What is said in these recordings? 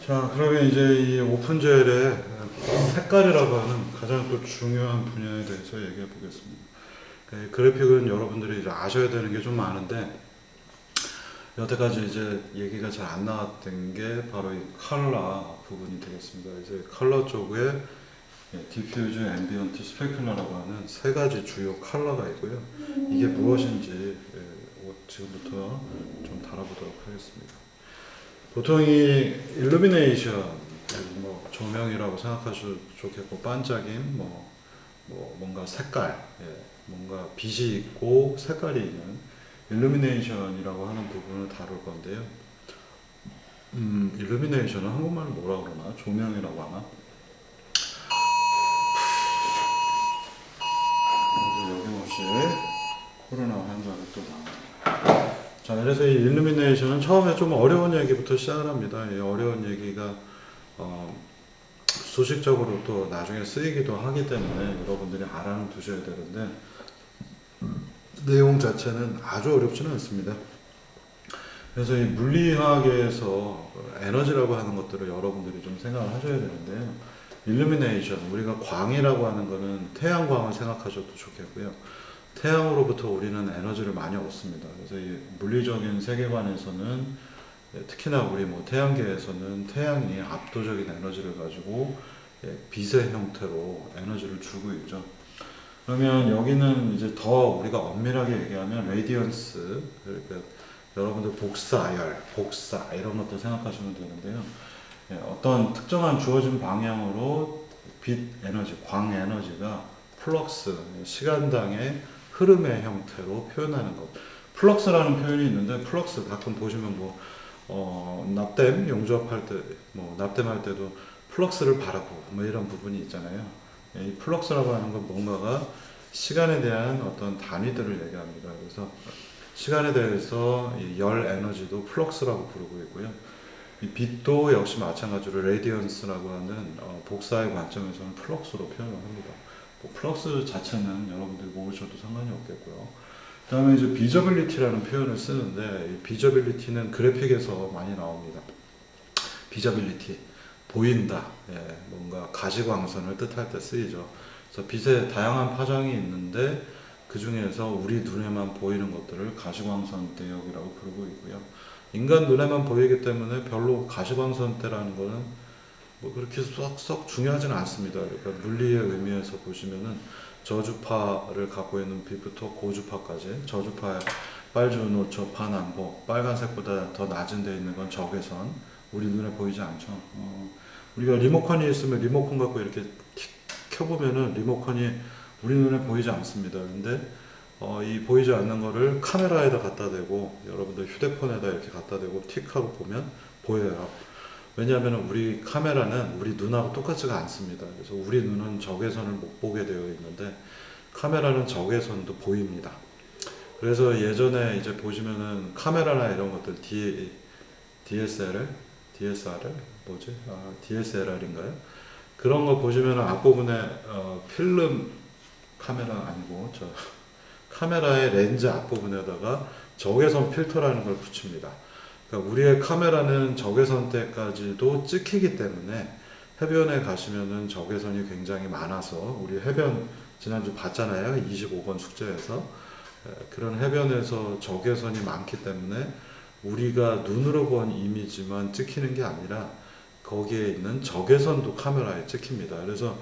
자, 그러면 이제 이 오픈젤의 색깔이라고 하는 가장 또 중요한 분야에 대해서 얘기해 보겠습니다. 그래픽은 여러분들이 이제 아셔야 되는 게 좀 많은데, 여태까지 이제 얘기가 잘 안 나왔던 게 바로 이 컬러 부분이 되겠습니다. 이제 컬러 쪽에 디퓨즈, 앰비언트, 스페큘러라고 하는 세 가지 주요 컬러가 있고요. 이게 무엇인지 지금부터 좀 다뤄보도록 하겠습니다. 보통 이 일루미네이션, 뭐 조명이라고 생각하셔도 좋겠고, 반짝임, 뭔가 색깔, 뭔가 빛이 있고 색깔이 있는 일루미네이션이라고 하는 부분을 다룰 건데요. 일루미네이션은 한국말로 뭐라 그러나? 조명이라고 하나? 여김없이 코로나 환자가 또 나와요. 자, 그래서 이 일루미네이션은 처음에 좀 어려운 얘기부터 시작을 합니다. 이 어려운 얘기가 어, 수식적으로 또 나중에 쓰이기도 하기 때문에 여러분들이 알아는 두셔야 되는데, 내용 자체는 아주 어렵지는 않습니다. 그래서 이 물리학에서 에너지라고 하는 것들을 여러분들이 좀 생각을 하셔야 되는데요. 일루미네이션, 우리가 광이라고 하는 거는 태양광을 생각하셔도 좋겠고요. 태양으로부터 우리는 에너지를 많이 얻습니다. 그래서 이 물리적인 세계관에서는 특히나 우리 뭐 태양계에서는 태양이 압도적인 에너지를 가지고 빛의 형태로 에너지를 주고 있죠. 그러면 여기는 이제 더 우리가 엄밀하게 얘기하면 레디언스, 그러니까 여러분들 복사열, 복사 이런 것들 생각하시면 되는데요. 어떤 특정한 주어진 방향으로 빛 에너지, 광 에너지가 플럭스, 시간당의 흐름의 형태로 표현하는 것. 플럭스라는 표현이 있는데, 플럭스 가끔 보시면 납땜 용접할 때, 납땜할 때도 플럭스를 바르고 뭐 이런 부분이 있잖아요. 이 플럭스라고 하는 건 뭔가가 시간에 대한 어떤 단위들을 얘기합니다. 그래서 시간에 대해서 이 열 에너지도 플럭스라고 부르고 있고요. 이 빛도 역시 마찬가지로 레디언스라고 하는 복사의 관점에서는 플럭스로 표현을 합니다. 뭐 플럭스 자체는 여러분들이 모르셔도 상관이 없겠고요. 그 다음에 이제 비저빌리티라는 표현을 쓰는데, 이 비저빌리티는 그래픽에서 많이 나옵니다. 비저빌리티, 보인다, 뭔가 가시광선을 뜻할 때 쓰이죠. 그래서 빛의 다양한 파장이 있는데 그 중에서 우리 눈에만 보이는 것들을 가시광선 대역이라고 부르고 있고요. 인간 눈에만 보이기 때문에 별로 가시광선대라는 거는 뭐 그렇게 썩 중요하지는 않습니다. 그러니까 물리의 의미에서 보시면은 저주파를 갖고 있는 빛부터 고주파까지, 저주파의 빨주, 노초, 파남보, 빨간색보다 더 낮은 데 있는 건 적외선, 우리 눈에 보이지 않죠. 우리가 리모컨이 있으면 리모컨 갖고 이렇게 켜보면은 리모컨이 우리 눈에 보이지 않습니다. 근데 이 보이지 않는 거를 카메라에다 갖다 대고 여러분들 휴대폰에다 이렇게 갖다 대고 틱하고 보면 보여요. 왜냐하면 우리 카메라는 우리 눈하고 똑같지가 않습니다. 그래서 우리 눈은 적외선을 못 보게 되어 있는데 카메라는 적외선도 보입니다. 그래서 예전에 이제 보시면은 카메라나 이런 것들 DSLR 뭐지? DSLR인가요? 그런 거 보시면은 앞부분에 필름 카메라 아니고 카메라의 렌즈 앞부분에다가 적외선 필터라는 걸 붙입니다. 그러니까 우리의 카메라는 적외선 때까지도 찍히기 때문에 해변에 가시면은 적외선이 굉장히 많아서, 우리 해변 지난주 봤잖아요. 25번 숙제에서. 그런 해변에서 적외선이 많기 때문에 우리가 눈으로 본 이미지만 찍히는 게 아니라 거기에 있는 적외선도 카메라에 찍힙니다. 그래서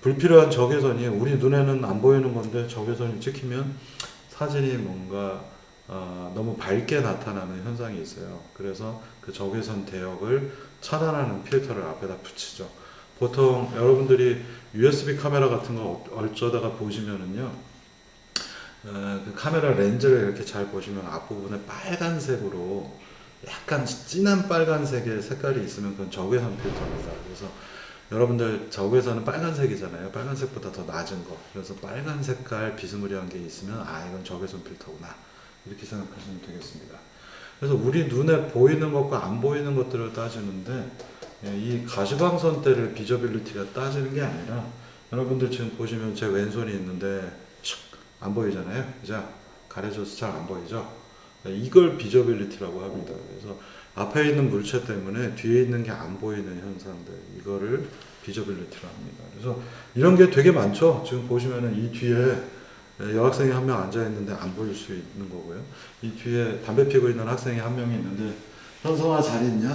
불필요한 적외선이 우리 눈에는 안 보이는 건데 적외선이 찍히면 사진이 뭔가 너무 밝게 나타나는 현상이 있어요. 그래서 그 적외선 대역을 차단하는 필터를 앞에다 붙이죠. 보통 여러분들이 USB 카메라 같은 거 어쩌다가 보시면은요, 그 카메라 렌즈를 이렇게 잘 보시면 앞부분에 빨간색으로 약간 진한 빨간색의 색깔이 있으면 그건 적외선 필터입니다. 그래서 여러분들 적외선은 빨간색이잖아요. 빨간색보다 더 낮은 거. 그래서 빨간 색깔 비스무리한 게 있으면 이건 적외선 필터구나, 이렇게 생각하시면 되겠습니다. 그래서 우리 눈에 보이는 것과 안 보이는 것들을 따지는데, 이 가시광선대를 비저빌리티가 따지는 게 아니라, 여러분들 지금 보시면 제 왼손이 있는데 안 보이잖아요. 그죠? 가려져서 잘 안 보이죠? 이걸 비저빌리티라고 합니다. 그래서 앞에 있는 물체 때문에 뒤에 있는 게 안 보이는 현상들, 이거를 비저빌리티라고 합니다. 그래서 이런 게 되게 많죠. 지금 보시면은 이 뒤에 여학생이 한 명 앉아 있는데 안 보일 수 있는 거고요. 이 뒤에 담배 피고 있는 학생이 한 명이 있는데 현성아 잘 있냐?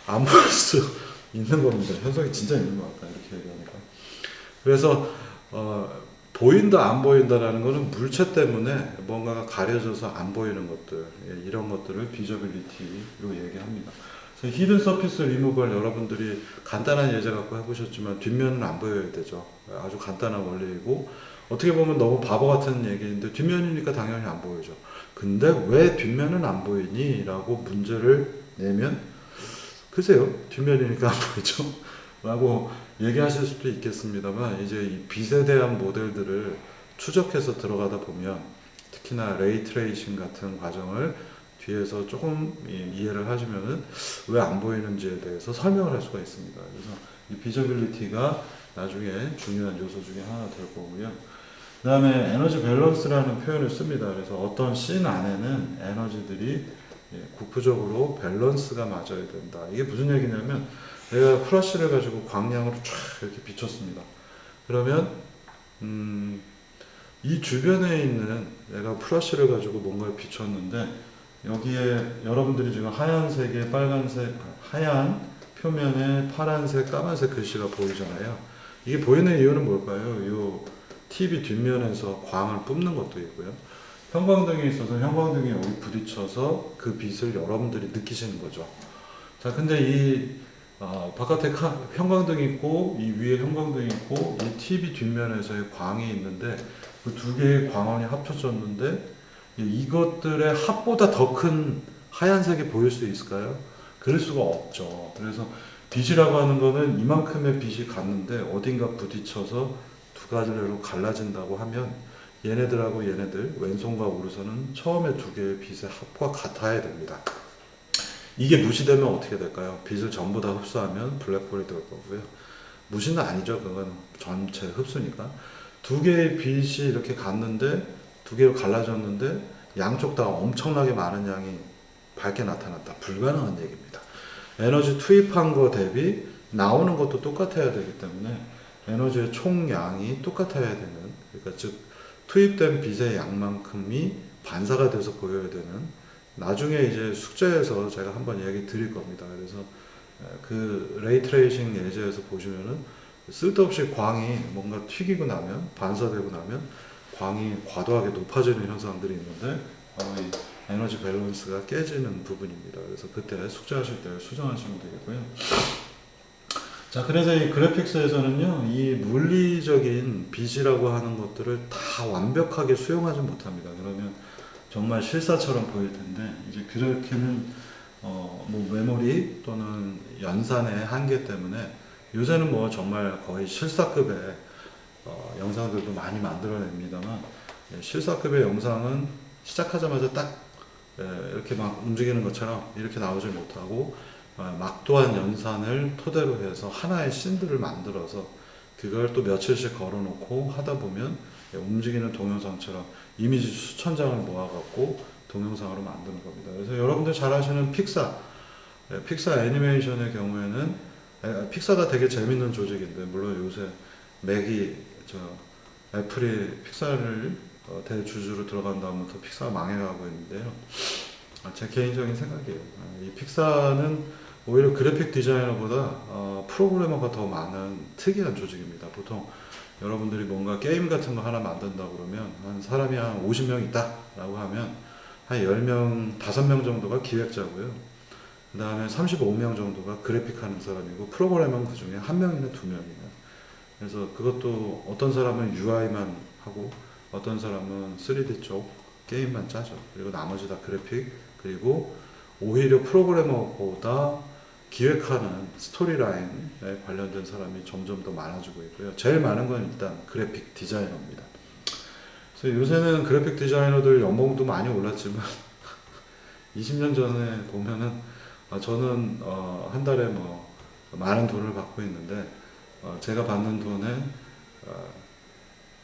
안 보일 수 있는 겁니다. 현성이 진짜 있는 것 같다 이렇게 얘기하니까. 그래서 보인다 안 보인다라는 거는 물체 때문에 뭔가가 가려져서 안 보이는 것들, 이런 것들을 비저빌리티로 얘기합니다. 그래서 히든 서피스 리무벌 여러분들이 간단한 예제 갖고 해보셨지만 뒷면은 안 보여야 되죠. 아주 간단한 원리이고 어떻게 보면 너무 바보 같은 얘기인데 뒷면이니까 당연히 안 보이죠. 근데 왜 뒷면은 안 보이니? 라고 문제를 내면 글쎄요, 뒷면이니까 안 보이죠. 라고 얘기하실 수도 있겠습니다만 이제 이 빛에 대한 모델들을 추적해서 들어가다 보면 특히나 레이 트레이싱 같은 과정을 뒤에서 조금 이해를 하시면은 왜 안 보이는지에 대해서 설명을 할 수가 있습니다. 그래서 이 비저빌리티가 나중에 중요한 요소 중에 하나 될 거고요. 그 다음에 에너지 밸런스라는 표현을 씁니다. 그래서 어떤 씬 안에는 에너지들이 국부적으로 밸런스가 맞아야 된다. 이게 무슨 얘기냐면 내가 프라쉬를 가지고 광량으로 쫙 이렇게 비췄습니다. 그러면 이 주변에 있는 내가 프라쉬를 가지고 뭔가를 비췄는데 여기에 여러분들이 지금 하얀색에 빨간색, 하얀 표면에 파란색, 까만색 글씨가 보이잖아요. 이게 보이는 이유는 뭘까요? 이 TV 뒷면에서 광을 뿜는 것도 있고요. 형광등이 있어서 형광등이 여기 부딪혀서 그 빛을 여러분들이 느끼시는 거죠. 자, 근데 이 바깥에 형광등이 있고 이 위에 형광등이 있고 이 TV 뒷면에서의 광이 있는데 그 두 개의 광원이 합쳐졌는데 이것들의 합보다 더 큰 하얀색이 보일 수 있을까요? 그럴 수가 없죠. 그래서 빛이라고 하는 거는 이만큼의 빛이 갔는데 어딘가 부딪혀서 두 가지로 갈라진다고 하면 얘네들하고 얘네들 왼손과 오른손은 처음에 두 개의 빛의 합과 같아야 됩니다. 이게 무시되면 어떻게 될까요? 빛을 전부 다 흡수하면 블랙홀이 될 거고요. 무시는 아니죠. 그건 전체 흡수니까. 두 개의 빛이 이렇게 갔는데 두 개로 갈라졌는데 양쪽 다 엄청나게 많은 양이 밝게 나타났다. 불가능한 얘기입니다. 에너지 투입한 거 대비 나오는 것도 똑같아야 되기 때문에 에너지의 총량이 똑같아야 되는, 그러니까 즉 투입된 빛의 양만큼이 반사가 돼서 보여야 되는, 나중에 이제 숙제에서 제가 한번 얘기 드릴 겁니다. 그래서 그 레이 트레이싱 예제에서 보시면은 쓸데없이 광이 뭔가 튀기고 나면, 반사되고 나면 광이 과도하게 높아지는 현상들이 있는데 바로 이 에너지 밸런스가 깨지는 부분입니다. 그래서 그때 숙제하실 때 수정하시면 되겠고요. 자, 그래서 이 그래픽스에서는요, 이 물리적인 빛이라고 하는 것들을 다 완벽하게 수용하지 못합니다. 그러면 정말 실사처럼 보일 텐데, 이제 그렇게는, 뭐 메모리 또는 연산의 한계 때문에 요새는 뭐 정말 거의 실사급의 영상들도 많이 만들어냅니다만, 실사급의 영상은 시작하자마자 딱 이렇게 막 움직이는 것처럼 이렇게 나오지 못하고 막도한 연산을 토대로 해서 하나의 씬들을 만들어서 그걸 또 며칠씩 걸어놓고 하다 보면 움직이는 동영상처럼 이미지 수천 장을 모아갖고 동영상으로 만드는 겁니다. 그래서 여러분들 잘 아시는 픽사 애니메이션의 경우에는 픽사가 되게 재밌는 조직인데, 물론 요새 애플이 픽사를 대주주로 들어간 다음부터 픽사가 망해가고 있는데요. 제 개인적인 생각이에요. 이 픽사는 오히려 그래픽 디자이너보다 프로그래머가 더 많은 특이한 조직입니다. 보통 여러분들이 뭔가 게임 같은 거 하나 만든다 그러면 한 사람이 한 50명 있다 라고 하면 한 10명, 5명 정도가 기획자고요. 그 다음에 35명 정도가 그래픽 하는 사람이고, 프로그래머는 그 중에 1명이나 2명이에요. 그래서 그것도 어떤 사람은 UI만 하고 어떤 사람은 3D 쪽 게임만 짜죠. 그리고 나머지 다 그래픽, 그리고 오히려 프로그래머보다 기획하는 스토리라인에 관련된 사람이 점점 더 많아지고 있고요. 제일 많은 건 일단 그래픽 디자이너입니다. 그래서 요새는 그래픽 디자이너들 연봉도 많이 올랐지만 20년 전에 보면은 저는 한 달에 뭐 많은 돈을 받고 있는데 제가 받는 돈의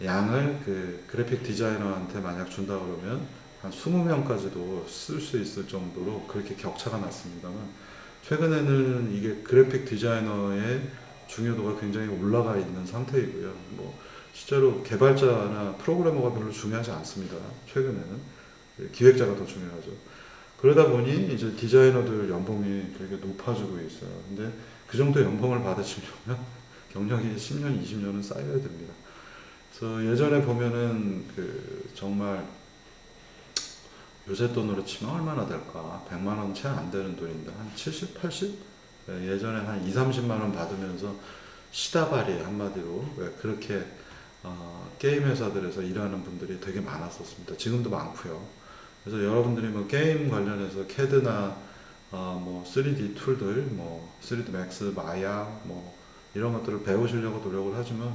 양을 그 그래픽 디자이너한테 만약 준다 그러면 한 20명까지도 쓸 수 있을 정도로 그렇게 격차가 났습니다만, 최근에는 이게 그래픽 디자이너의 중요도가 굉장히 올라가 있는 상태이고요. 뭐 실제로 개발자나 프로그래머가 별로 중요하지 않습니다. 최근에는 기획자가 더 중요하죠. 그러다 보니 이제 디자이너들 연봉이 되게 높아지고 있어요. 근데 그 정도 연봉을 받으시려면 경력이 10년, 20년은 쌓여야 됩니다. 그래서 예전에 보면은 그 정말 요새 돈으로 치면 얼마나 될까? 100만 원 채 안 되는 돈인데 한 70, 80? 예전에 한 2, 30만 원 받으면서 시다발이 한마디로 그렇게 게임 회사들에서 일하는 분들이 되게 많았었습니다. 지금도 많고요. 그래서 여러분들이 뭐 게임 관련해서 CAD나 뭐 3D 툴들, 뭐 3D 맥스, 마야 뭐 이런 것들을 배우시려고 노력을 하지만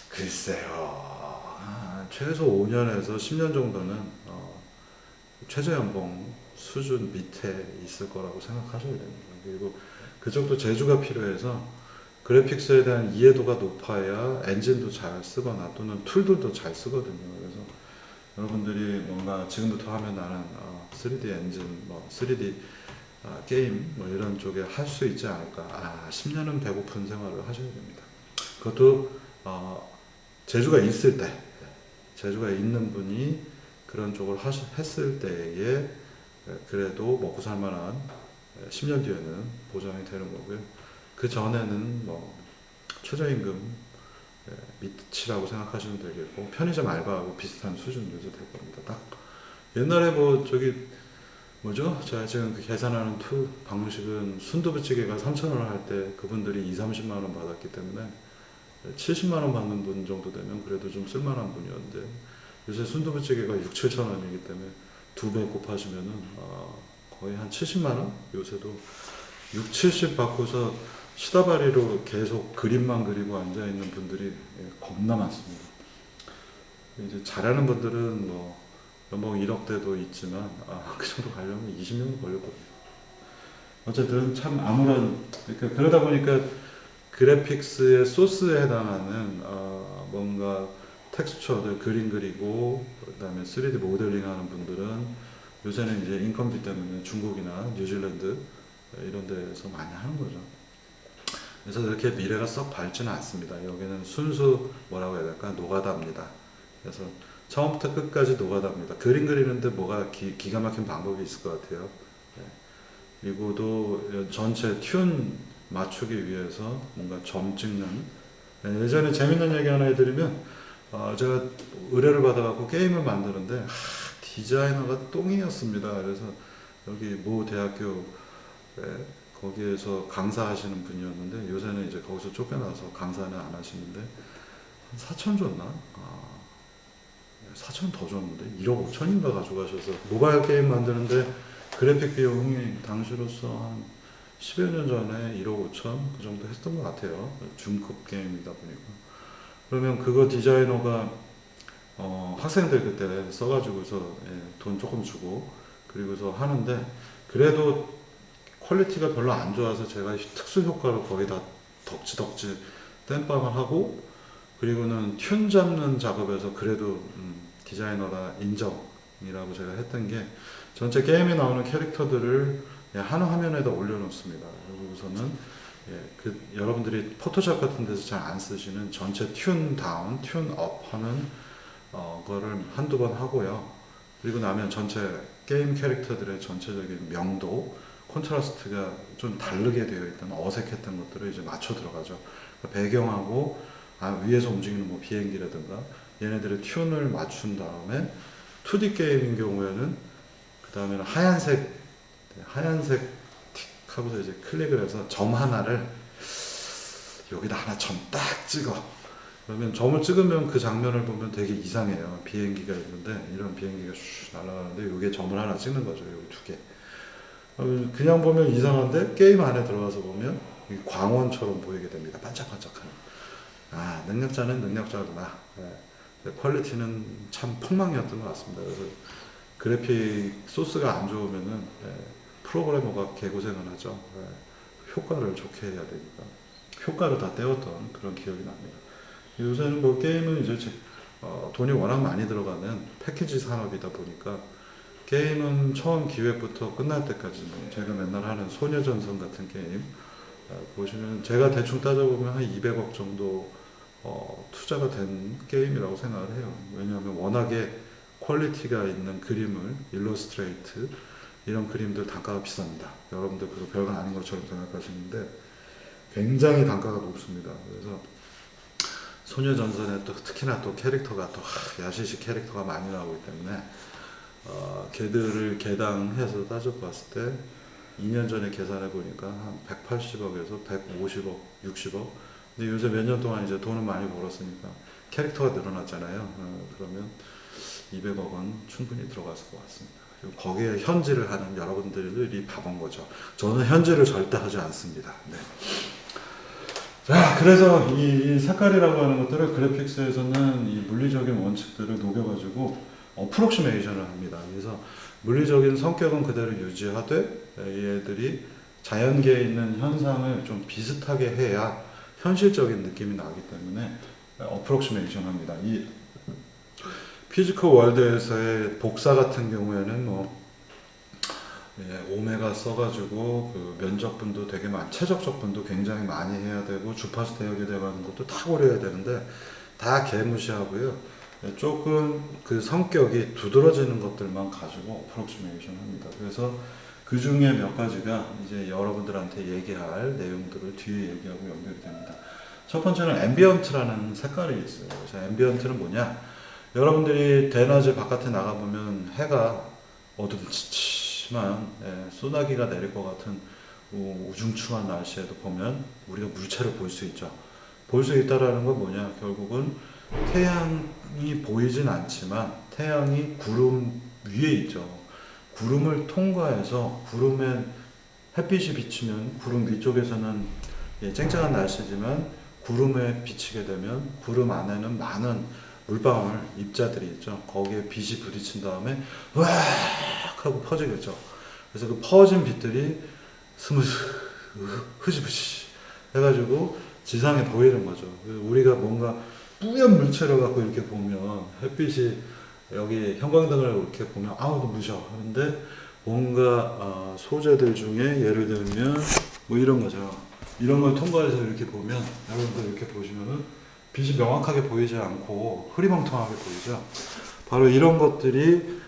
글쎄요, 최소 5년에서 10년 정도는 최저연봉 수준 밑에 있을 거라고 생각하셔야 됩니다. 그리고 그쪽도 재주가 필요해서 그래픽스에 대한 이해도가 높아야 엔진도 잘 쓰거나 또는 툴들도 잘 쓰거든요. 그래서 여러분들이 뭔가 지금부터 하면 나는 3D 엔진, 뭐 3D 게임 뭐 이런 쪽에 할 수 있지 않을까. 10년은 배고픈 생활을 하셔야 됩니다. 그것도 재주가 있을 때, 재주가 있는 분이 그런 쪽을 했을 때에 그래도 먹고 살 만한 10년 뒤에는 보장이 되는 거고요. 그 전에는 뭐 최저임금 밑이라고 생각하시면 되겠고, 편의점 알바하고 비슷한 수준으로 될 겁니다. 딱 옛날에 뭐 저기 뭐죠? 제가 지금 그 계산하는 방식은 순두부찌개가 3,000원 할 때 그분들이 2, 30만 원 받았기 때문에 70만 원 받는 분 정도 되면 그래도 좀 쓸만한 분이었는데, 요새 순두부찌개가 6, 7천 원이기 때문에 2배 곱하시면은 거의 한 70만 원? 요새도 6, 70 받고서 시다바리로 계속 그림만 그리고 앉아있는 분들이 겁나 많습니다. 이제 잘하는 분들은 뭐 연봉 1억대도 있지만 그 정도 가려면 20년은 걸렸거든요. 어쨌든 참 아무런, 그러다 보니까 그래픽스의 소스에 해당하는 뭔가 텍스처들 그림 그리고 그다음에 3D 모델링 하는 분들은 요새는 이제 인건비 때문에 중국이나 뉴질랜드 이런 데서 많이 하는 거죠. 그래서 이렇게 미래가 썩 밝지는 않습니다. 여기는 순수 뭐라고 해야 될까? 노가다입니다. 그래서 처음부터 끝까지 노가다입니다. 그림 그리는데 뭐가 기가 막힌 방법이 있을 것 같아요. 네. 그리고도 전체 튠 맞추기 위해서 뭔가 점 찍는, 예전에 재밌는 얘기 하나 해드리면 제가 의뢰를 받아갖고 게임을 만드는데 디자이너가 똥이었습니다. 그래서 여기 모 대학교 거기에서 강사하시는 분이었는데 요새는 이제 거기서 쫓겨나서 강사는 안 하시는데 한 4천 줬나? 4천 더 줬는데 1억 5천인가 가져가셔서 모바일 게임 만드는데 그래픽 비용이 당시로서 한 10여 년 전에 1억 5천 그 정도 했던 것 같아요. 중급 게임이다 보니까. 그러면 그거 디자이너가 학생들 그때 써가지고서 돈 조금 주고 그리고서 하는데, 그래도 퀄리티가 별로 안 좋아서 제가 특수 효과로 거의 다 덕지덕지 땜빵을 하고, 그리고는 튠 잡는 작업에서 그래도 디자이너라 인정이라고 제가 했던 게, 전체 게임에 나오는 캐릭터들을 한 화면에다 올려놓습니다. 그리고서는 여러분들이 포토샵 같은 데서 잘 안 쓰시는 전체 튠 다운, 튠 업 하는 거를 한두 번 하고요. 그리고 나면 전체 게임 캐릭터들의 전체적인 명도, 콘트라스트가 좀 다르게 되어 있던 어색했던 것들을 이제 맞춰 들어가죠. 그러니까 배경하고 위에서 움직이는 뭐 비행기라든가 얘네들의 튠을 맞춘 다음에 2D 게임인 경우에는 그 다음에는 하얀색 틱 하고서 이제 클릭을 해서 점 하나를 여기다 하나 점 딱 찍어. 그러면 점을 찍으면 그 장면을 보면 되게 이상해요. 비행기가 있는데 이런 비행기가 슉 날아가는데 이게 점을 하나 찍는 거죠. 여기 두 개. 그냥 보면 이상한데 게임 안에 들어가서 보면 광원처럼 보이게 됩니다. 반짝반짝한. 능력자는 능력자구나. 퀄리티는 참 폭망이었던 것 같습니다. 그래서 그래픽 소스가 안 좋으면은 프로그래머가 개고생을 하죠. 효과를 좋게 해야 되니까. 효과를 다 떼었던 그런 기억이 납니다. 요새는 뭐 게임은 이제 돈이 워낙 많이 들어가는 패키지 산업이다 보니까 게임은 처음 기획부터 끝날 때까지 제가 맨날 하는 소녀전선 같은 게임 보시면 제가 대충 따져보면 한 200억 정도 투자가 된 게임이라고 생각을 해요. 왜냐하면 워낙에 퀄리티가 있는 그림을 일러스트레이트 이런 그림들 단가가 비쌉니다. 여러분들 그거 별거 아닌 것처럼 생각하시는데 굉장히 단가가 높습니다. 그래서 소녀전선에 또 특히나 또 캐릭터가 또 야시시 캐릭터가 많이 나오기 때문에 걔들을 개당해서 따져봤을 때 2년 전에 계산해 보니까 한 180억에서 150억, 60억. 근데 요새 몇 년 동안 이제 돈을 많이 벌었으니까 캐릭터가 늘어났잖아요. 그러면 200억은 충분히 들어갔을 것 같습니다. 그리고 거기에 현질을 하는 여러분들이 바본 거죠. 저는 현질을 절대 하지 않습니다. 네. 자, 그래서 이 색깔이라고 하는 것들을 그래픽스에서는 이 물리적인 원칙들을 녹여가지고 어프록시메이션을 합니다. 그래서 물리적인 성격은 그대로 유지하되 얘들이 자연계에 있는 현상을 좀 비슷하게 해야 현실적인 느낌이 나기 때문에 어프록시메이션 합니다. 이 피지컬 월드에서의 복사 같은 경우에는 오메가 써가지고 그 면적분도 되게 최적적분도 굉장히 많이 해야 되고 주파수 대역이 되는 것도 다 고려해야 되는데 다 개무시하고요. 조금 그 성격이 두드러지는 것들만 가지고 어프록시메이션 합니다. 그래서 그 중에 몇 가지가 이제 여러분들한테 얘기할 내용들을 뒤에 얘기하고 연결이 됩니다. 첫 번째는 앰비언트라는 색깔이 있어요. 그래서 앰비언트는 뭐냐? 여러분들이 대낮에 바깥에 나가보면 해가 어둠치치만 소나기가 내릴 것 같은 우중충한 날씨에도 보면 우리가 물체를 볼 수 있죠. 볼 수 있다라는 건 뭐냐? 결국은 태양이 보이진 않지만 태양이 구름 위에 있죠. 구름을 통과해서 구름에 햇빛이 비치면 구름 위쪽에서는 쨍쨍한 날씨지만 구름에 비치게 되면 구름 안에는 많은 물방울, 입자들이 있죠. 거기에 빛이 부딪힌 다음에 으악 하고 퍼지겠죠. 그래서 그 퍼진 빛들이 스무스 흐지부지 해가지고 지상에 보이는 거죠. 우리가 뭔가 뿌연 물체를 갖고 이렇게 보면 햇빛이 여기 형광등을 이렇게 보면 아우 눈부셔 하는데 뭔가 소재들 중에 예를 들면 뭐 이런 거죠. 이런 걸 통과해서 이렇게 보면 여러분들 이렇게 보시면은 빛이 명확하게 보이지 않고 흐리멍텅하게 보이죠. 바로 이런 것들이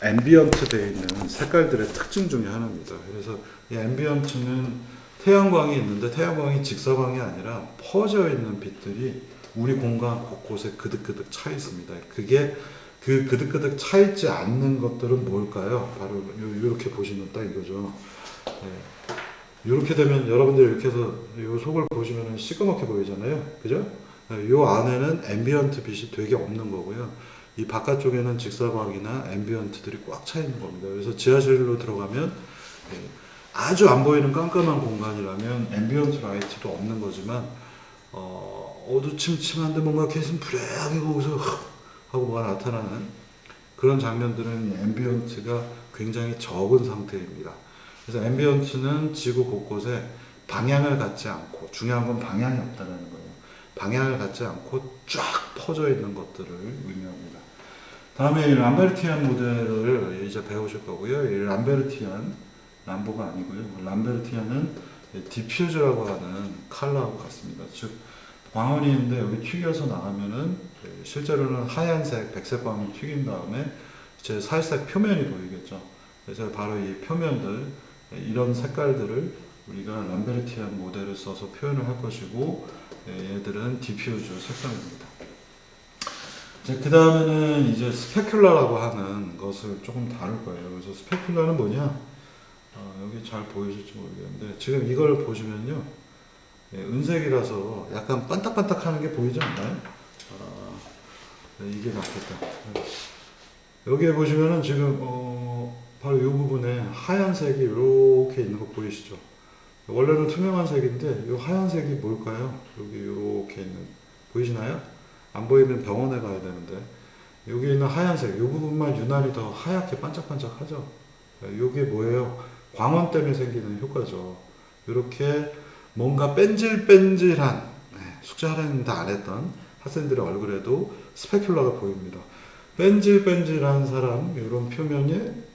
앰비언트 되어 있는 색깔들의 특징 중에 하나입니다. 그래서 이 앰비언트는 태양광이 있는데 태양광이 직사광이 아니라 퍼져 있는 빛들이 우리 공간 곳곳에 그득그득 차 있습니다. 그게 그 그득그득 차 있지 않는 것들은 뭘까요? 바로 이렇게 보시면 딱 이거죠. 이렇게 되면 여러분들 이렇게 해서 이 속을 보시면 시꺼멓게 보이잖아요. 그죠? 이 안에는 앰비언트 빛이 되게 없는 거고요. 이 바깥쪽에는 직사광이나 앰비언트들이 꽉 차 있는 겁니다. 그래서 지하실로 들어가면 아주 안 보이는 깜깜한 공간이라면 앰비언트 라이트도 없는 거지만 어두침침한데 뭔가 계속 불행하게 거기서 하고 뭐가 나타나는 그런 장면들은 앰비언트가 굉장히 적은 상태입니다. 그래서 앰비언트는 지구 곳곳에 방향을 갖지 않고 중요한 건 방향이 없다는 거예요. 방향을 갖지 않고 쫙 퍼져 있는 것들을 의미합니다. 다음에 이 람베르티안 모델을 이제 배우실 거고요. 이 람베르티안 람보가 아니고요. 람베르티안은 디퓨즈라고 하는 컬러하고 같습니다. 즉 광원이 있는데 여기 튀겨서 나가면은 실제로는 하얀색, 백색 광이 튀긴 다음에 이제 살색 표면이 보이겠죠. 그래서 바로 이 표면들 이런 색깔들을 우리가 람베르티안 모델을 써서 표현을 할 것이고 얘들은 디퓨즈 색상입니다. 그 다음에는 이제 스페큘라라고 하는 것을 조금 다룰 거예요. 그래서 스페큘라는 뭐냐? 여기 잘 보이실지 모르겠는데 지금 이걸 보시면요. 은색이라서 약간 반딱반딱하는 게 보이지 않나요? 이게 맞겠다. 여기에 보시면은 지금 바로 이 부분에 하얀색이 이렇게 있는 거 보이시죠? 원래는 투명한 색인데 이 하얀색이 뭘까요? 여기 이렇게 있는 보이시나요? 안 보이면 병원에 가야 되는데 여기 있는 하얀색 이 부분만 유난히 더 하얗게 반짝반짝하죠? 이게 뭐예요? 광원 때문에 생기는 효과죠. 이렇게 뭔가 뺀질뺀질한 숙제하려는데 안 했던 학생들의 얼굴에도 스페큘라가 보입니다. 뺀질뺀질한 사람 이런 표면이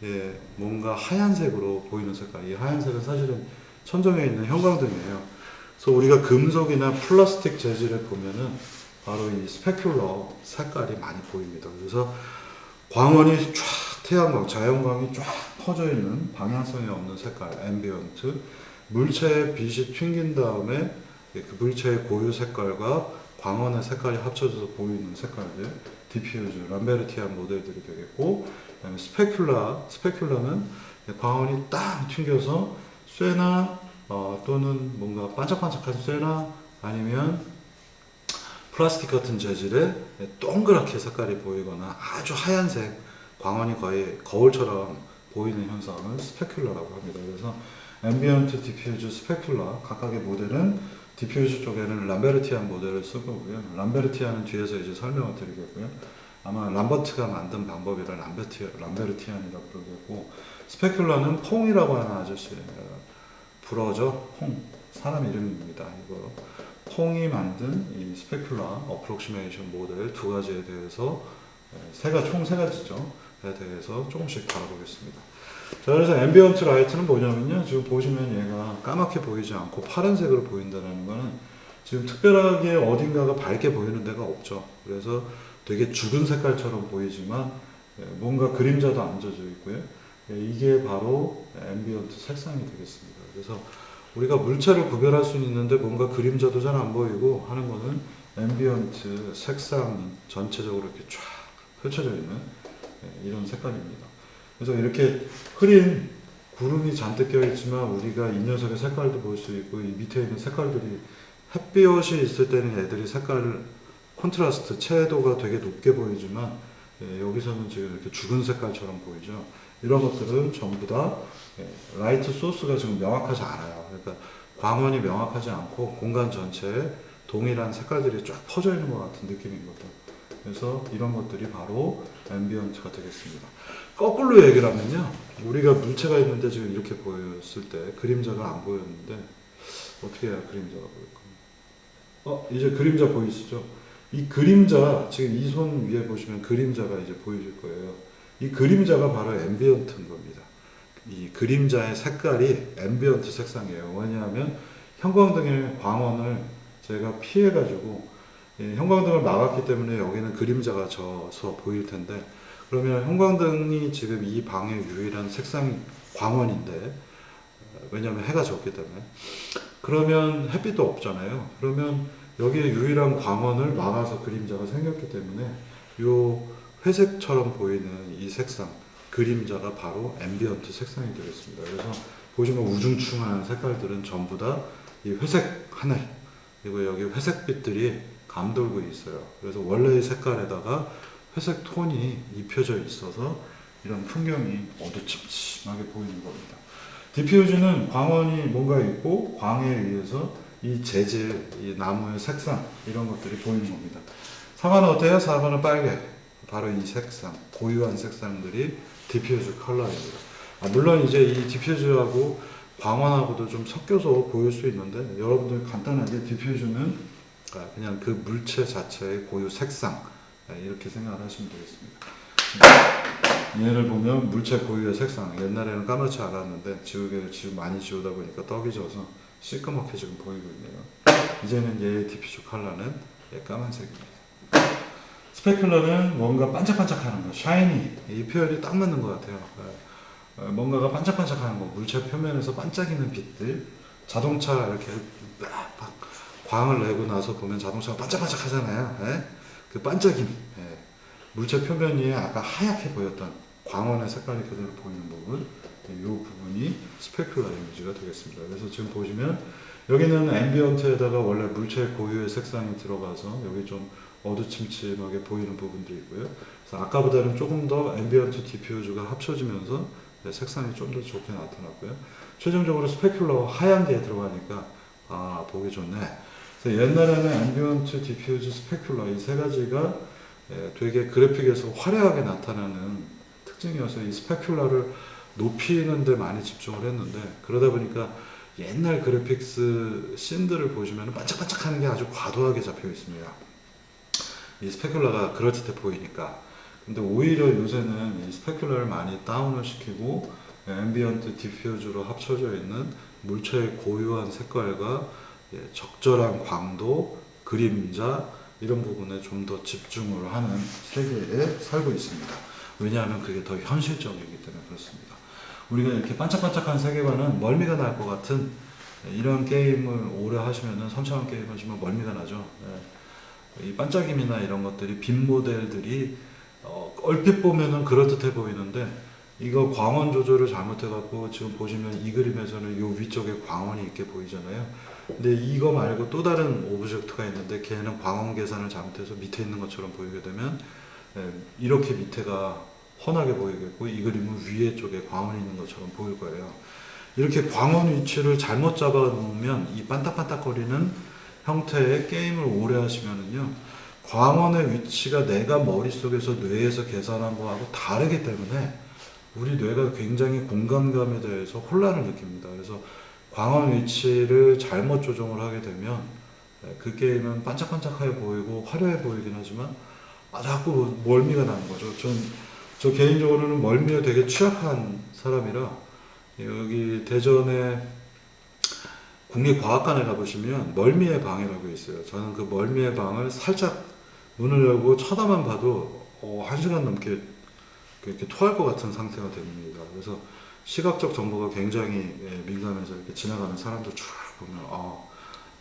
뭔가 하얀색으로 보이는 색깔. 이 하얀색은 사실은 천정에 있는 형광등이에요. 그래서 우리가 금속이나 플라스틱 재질에 보면은 바로 이 스페큘러 색깔이 많이 보입니다. 그래서 광원이 쫙 태양광, 자연광이 쫙 퍼져 있는 방향성이 없는 색깔, 앰비언트. 물체의 빛이 튕긴 다음에 그 물체의 고유 색깔과 광원의 색깔이 합쳐져서 보이는 색깔들, 디퓨즈, 람베르티안 모델들이 되겠고, 그다음에 스페큘라는 광원이 딱 튕겨서 쇠나 또는 뭔가 반짝반짝한 쇠나 아니면 플라스틱 같은 재질의 동그랗게 색깔이 보이거나 아주 하얀색 광원이 거의 거울처럼 보이는 현상을 스페큘라라고 합니다. 그래서 앰비언트, 디퓨즈, 스페큘라 각각의 모델은 디퓨즈 쪽에는 람베르티안 모델을 쓸 거고요. 람베르티안은 뒤에서 이제 설명을 드리겠고요. 아마 람버트가 만든 방법이라 람베르티안이라고 부르겠고, 스페큘라는 퐁이라고 하는 아저씨, 불어죠. 퐁, 사람 이름입니다. 이거 퐁이 만든 이 스페큘라 어프록시메이션 모델 두 가지에 대해서 총 세 가지죠. 에 대해서 조금씩 다뤄보겠습니다. 자, 그래서 앰비언트 라이트는 뭐냐면요. 지금 보시면 얘가 까맣게 보이지 않고 파란색으로 보인다는 거는 지금 특별하게 어딘가가 밝게 보이는 데가 없죠. 그래서 되게 죽은 색깔처럼 보이지만 뭔가 그림자도 안 젖어 있고요. 이게 바로 앰비언트 색상이 되겠습니다. 그래서 우리가 물체를 구별할 수는 있는데 뭔가 그림자도 잘 안 보이고 하는 거는 앰비언트 색상이 전체적으로 이렇게 쫙 펼쳐져 있는 이런 색깔입니다. 그래서 이렇게 흐린 구름이 잔뜩 껴있지만 우리가 이 녀석의 색깔도 볼 수 있고 이 밑에 있는 색깔들이 햇볕이 있을 때는 애들이 색깔 콘트라스트 채도가 되게 높게 보이지만 여기서는 지금 이렇게 죽은 색깔처럼 보이죠. 이런 것들은 전부 다 라이트 소스가 지금 명확하지 않아요. 그러니까 광원이 명확하지 않고 공간 전체에 동일한 색깔들이 쫙 퍼져 있는 것 같은 느낌인 거죠. 그래서 이런 것들이 바로 앰비언트가 되겠습니다. 거꾸로 얘기를 하면요. 우리가 물체가 있는데 지금 이렇게 보였을 때 그림자가 안 보였는데 어떻게 해야 그림자가 보일까? 이제 그림자 보이시죠? 이 그림자, 지금 이 손 위에 보시면 그림자가 이제 보이실 거예요. 이 그림자가 바로 앰비언트인 겁니다. 이 그림자의 색깔이 앰비언트 색상이에요. 왜냐하면 형광등의 광원을 제가 피해가지고 형광등을 막았기 때문에 여기는 그림자가 져서 보일 텐데, 그러면 형광등이 지금 이 방의 유일한 색상이 광원인데, 왜냐하면 해가 졌기 때문에, 그러면 햇빛도 없잖아요. 그러면 여기에 유일한 광원을 막아서 그림자가 생겼기 때문에 요 회색처럼 보이는 이 색상, 그림자가 바로 앰비언트 색상이 되겠습니다. 그래서 보시면 우중충한 색깔들은 전부 다 이 회색 하늘, 그리고 여기 회색빛들이 감돌고 있어요. 그래서 원래의 색깔에다가 회색 톤이 입혀져 있어서 이런 풍경이 어두침침하게 보이는 겁니다. 디퓨즈는 광원이 뭔가 있고 광에 의해서 이 재질, 이 나무의 색상 이런 것들이 보이는 겁니다. 사과는 어때요? 사과는 빨개. 바로 이 색상, 고유한 색상들이 디퓨즈 컬러입니다. 물론 이제 이 디퓨즈하고 광원하고도 좀 섞여서 보일 수 있는데, 여러분들 간단하게 디퓨즈는 그냥 그 물체 자체의 고유 색상, 이렇게 생각을 하시면 되겠습니다. 얘를 보면 물체 고유의 색상, 옛날에는 까맣지 않았는데 지우개를 많이 지우다 보니까 떡이 져서 시꺼멓게 지금 보이고 있네요. 이제는 얘의 디퓨즈 컬러는 까만색입니다. 스페큘러는 뭔가 반짝반짝하는 거, 샤이니, 이 표현이 딱 맞는 것 같아요. 뭔가가 반짝반짝하는 거, 물체 표면에서 반짝이는 빛들, 자동차 이렇게 막 광을 내고 나서 보면 자동차가 반짝반짝 하잖아요. 그 반짝임, 물체 표면이 아까 하얗게 보였던 광원의 색깔이 그대로 보이는 부분, 이 부분이 스페큘러 이미지가 되겠습니다. 그래서 지금 보시면 여기는 앰비언트에다가 원래 물체의 고유의 색상이 들어가서 여기 좀 어두침침하게 보이는 부분도 있고요. 그래서 아까보다는 조금 더 앰비언트 디퓨즈가 합쳐지면서 색상이 좀 더 좋게 나타났고요. 최종적으로 스페큘러 하얀 게 들어가니까 보기 좋네. 그래서 옛날에는 앰비언트, 디퓨즈, 스페큘러 이 세 가지가 되게 그래픽에서 화려하게 나타나는 특징이어서 이 스페큘러를 높이는 데 많이 집중을 했는데, 그러다 보니까 옛날 그래픽스 씬들을 보시면 반짝반짝하는 게 아주 과도하게 잡혀 있습니다. 이 스페큘라가 그럴듯해 보이니까. 근데 오히려 요새는 이 스페큘라를 많이 다운을 시키고 앰비언트 디퓨저로 합쳐져 있는 물체의 고유한 색깔과 적절한 광도, 그림자 이런 부분에 좀 더 집중을 하는 세계에 살고 있습니다. 왜냐하면 그게 더 현실적이기 때문에 그렇습니다. 우리가 이렇게 반짝반짝한 세계관은 멀미가 날 것 같은 이런 게임을 오래 하시면은 3차원 게임 하시면 멀미가 나죠. 이 반짝임이나 이런 것들이 빔 모델들이 얼핏 보면은 그럴듯해 보이는데 이거 광원 조절을 잘못해갖고 지금 보시면 이 그림에서는 요 위쪽에 광원이 있게 보이잖아요. 근데 이거 말고 또 다른 오브젝트가 있는데 걔는 광원 계산을 잘못해서 밑에 있는 것처럼 보이게 되면 이렇게 밑에가 훤하게 보이겠고 이 그림은 위에 쪽에 광원이 있는 것처럼 보일 거예요. 이렇게 광원 위치를 잘못 잡아 놓으면 이 반딱반딱거리는 형태의 게임을 오래 하시면은요 광원의 위치가 내가 머릿속에서 뇌에서 계산한 거하고 다르기 때문에 우리 뇌가 굉장히 공간감에 대해서 혼란을 느낍니다. 그래서 광원 위치를 잘못 조정을 하게 되면 그 게임은 반짝반짝하게 보이고 화려해 보이긴 하지만 자꾸 멀미가 나는 거죠. 저 개인적으로는 멀미에 되게 취약한 사람이라 여기 대전에 국립과학관에 가보시면 멀미의 방이라고 있어요. 저는 그 멀미의 방을 살짝 문을 열고 쳐다만 봐도 1시간 넘게 이렇게 토할 것 같은 상태가 됩니다. 그래서 시각적 정보가 굉장히 민감해서 이렇게 지나가는 사람들 쭉 보면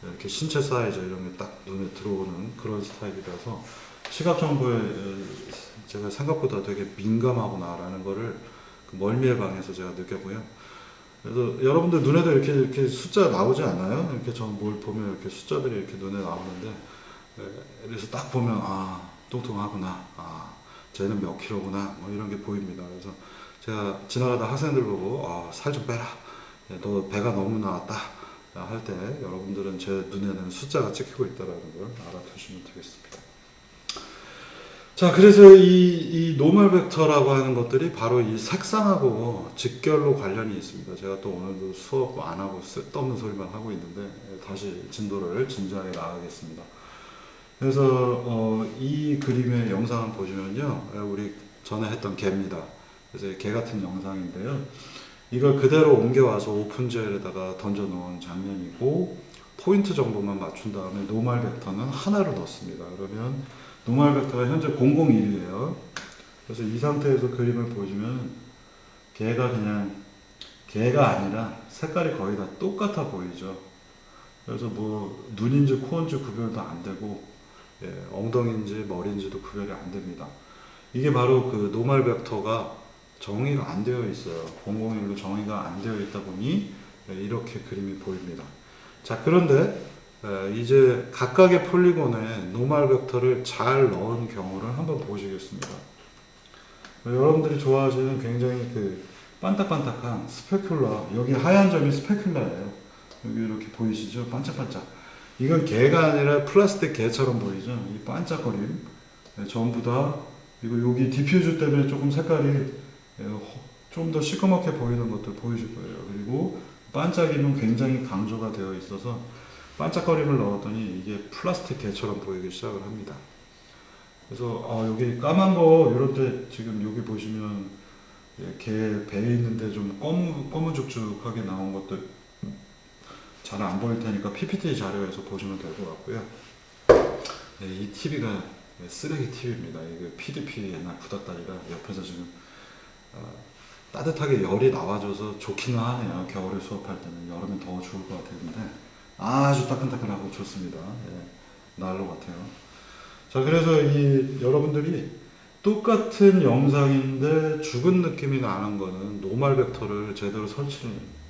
이렇게 신체 사이즈 이런 게 딱 눈에 들어오는 그런 스타일이라서 시각 정보에 제가 생각보다 되게 민감하구나라는 거를 그 멀미의 방에서 제가 느꼈고요. 그래서 여러분들 눈에도 이렇게 숫자 나오지 않나요? 이렇게 저 뭘 보면 이렇게 숫자들이 이렇게 눈에 나오는데 그래서 딱 보면 뚱뚱하구나, 쟤는 몇 킬로구나 뭐 이런 게 보입니다. 그래서 제가 지나가다 학생들 보고 살 좀 빼라, 너 배가 너무 나왔다 할 때 여러분들은 제 눈에는 숫자가 찍히고 있다라는 걸 알아두시면 되겠습니다. 자, 그래서 이 노멀 벡터라고 하는 것들이 바로 이 색상하고 직결로 관련이 있습니다. 제가 또 오늘도 수업 안 하고 쓸데없는 소리만 하고 있는데 다시 진도를 진지하게 나가겠습니다. 그래서 이 그림의 영상을 보시면요, 우리 전에 했던 개입니다. 그래서 개 같은 영상인데요. 이걸 그대로 옮겨와서 오픈젤에다가 던져놓은 장면이고 포인트 정보만 맞춘 다음에 노멀 벡터는 하나로 넣습니다. 그러면 노멀 벡터가 현재 001이에요. 그래서 이 상태에서 그림을 보시면 개가 그냥 개가 아니라 색깔이 거의 다 똑같아 보이죠. 그래서 뭐 눈인지 코인지 구별도 안 되고 엉덩이인지 머리인지도 구별이 안 됩니다. 이게 바로 그 노멀 벡터가 정의가 안 되어 있어요. 001로 정의가 안 되어 있다 보니 이렇게 그림이 보입니다. 자, 그런데 이제 각각의 폴리곤에 노멀 벡터를 잘 넣은 경우를 한번 보시겠습니다. 여러분들이 좋아하시는 굉장히 그 반딱반딱한 스페큘라, 여기 하얀 점이 스페큘라예요. 여기 이렇게 보이시죠? 반짝반짝. 이건 개가 아니라 플라스틱 개처럼 보이죠? 이 반짝거림. 전부 다, 이거 여기 디퓨즈 때문에 조금 색깔이 좀 더 시커멓게 보이는 것들 보이실 거예요. 그리고 반짝임은 굉장히 강조가 되어 있어서 반짝거림을 넣었더니 이게 플라스틱 개처럼 보이기 시작을 합니다. 그래서 여기 까만 거 이럴 때 지금 여기 보시면 개 배에 있는데 좀 거무죽죽하게 나온 것들 잘 안 보일 테니까 PPT 자료에서 보시면 될 것 같고요. 이 TV가 쓰레기 TV입니다. 이게 PDP 옛날 구닥다리가 옆에서 지금 따뜻하게 열이 나와줘서 좋기는 하네요. 겨울에 수업할 때는. 여름엔 더 좋을 것 같았는데 아주 따끈따끈하고 좋습니다. 난로 같아요. 자, 그래서 여러분들이 똑같은 영상인데 죽은 느낌이 나는 거는 노멀 벡터를 제대로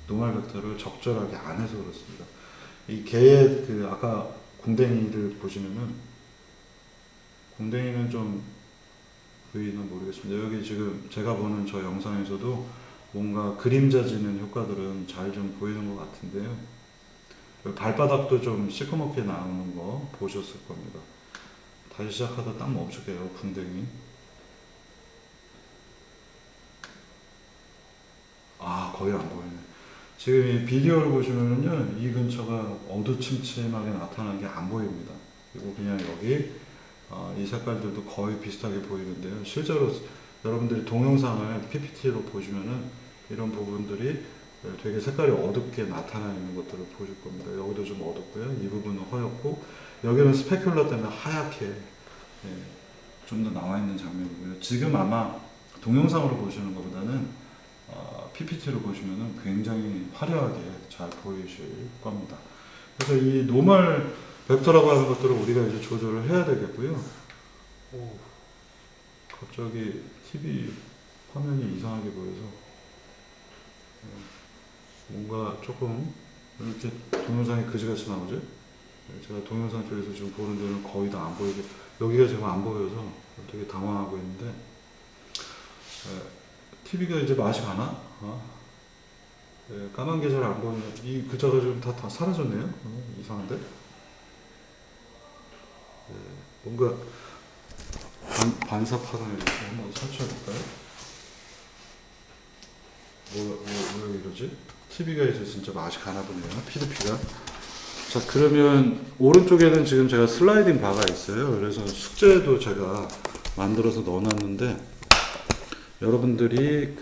노멀 벡터를 적절하게 안 해서 그렇습니다. 이 개의 아까 궁뎅이를 보시면은 궁뎅이는 좀 보이는 모르겠습니다. 여기 지금 제가 보는 저 영상에서도 뭔가 그림자 지는 효과들은 잘 좀 보이는 것 같은데요. 발바닥도 좀 시커멓게 나오는 거 보셨을 겁니다. 다시 시작하다 딱 멈출게요. 궁뎅이. 거의 안 보이네. 지금 이 비디오를 보시면은요, 이 근처가 어두침침하게 나타나는 게 안 보입니다. 그리고 그냥 여기 이 색깔들도 거의 비슷하게 보이는데요. 실제로 여러분들이 동영상을 PPT로 보시면은 이런 부분들이 되게 색깔이 어둡게 나타나 있는 것들을 보실 겁니다. 여기도 좀 어둡고요. 이 부분은 허옇고, 여기는 스페큘러 때문에 하얗게 좀 더 나와 있는 장면이고요. 지금 아마 동영상으로 보시는 것보다는 PPT로 보시면은 굉장히 화려하게 잘 보이실 겁니다. 그래서 이 노멀 벡터라고 하는 것들을 우리가 이제 조절을 해야 되겠고요. 오, 갑자기 TV 화면이 이상하게 보여서 뭔가 조금 이렇게 동영상이 그지같이 나오죠? 제가 동영상 쪽에서 지금 보는 데는 거의 다 안 보이게, 여기가 지금 안 보여서 되게 당황하고 있는데, TV가 이제 맛이 가나? 까만 게 잘 안 보이네. 이 글자가 좀 다 사라졌네요. 이상한데? 뭔가 반사판을 한번 설치해볼까요? 왜 이러지? TV가 이제 진짜 맛이 가나 보네요. PDP가. 자, 그러면 오른쪽에는 지금 제가 슬라이딩 바가 있어요. 그래서 숙제도 제가 만들어서 넣어놨는데, 여러분들이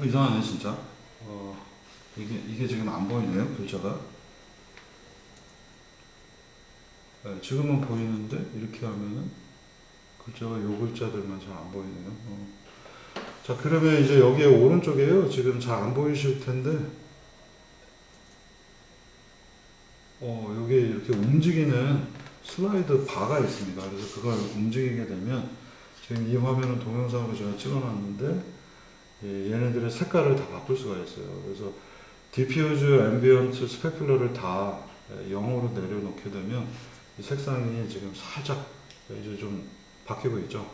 이상하네 진짜. 이게 지금 안 보이네요, 글자가. 지금은 보이는데 이렇게 하면은 글자가 요 글자들만 잘 안 보이네요. 자, 그러면 이제 여기에 오른쪽에요. 지금 잘 안 보이실 텐데, 여기 이렇게 움직이는 슬라이드 바가 있습니다. 그래서 그걸 움직이게 되면, 지금 이 화면은 동영상으로 제가 찍어놨는데, 얘네들의 색깔을 다 바꿀 수가 있어요. 그래서 디퓨즈, 앰비언트, 스페큘러를 다 0으로 내려놓게 되면 이 색상이 지금 살짝 이제 좀 바뀌고 있죠.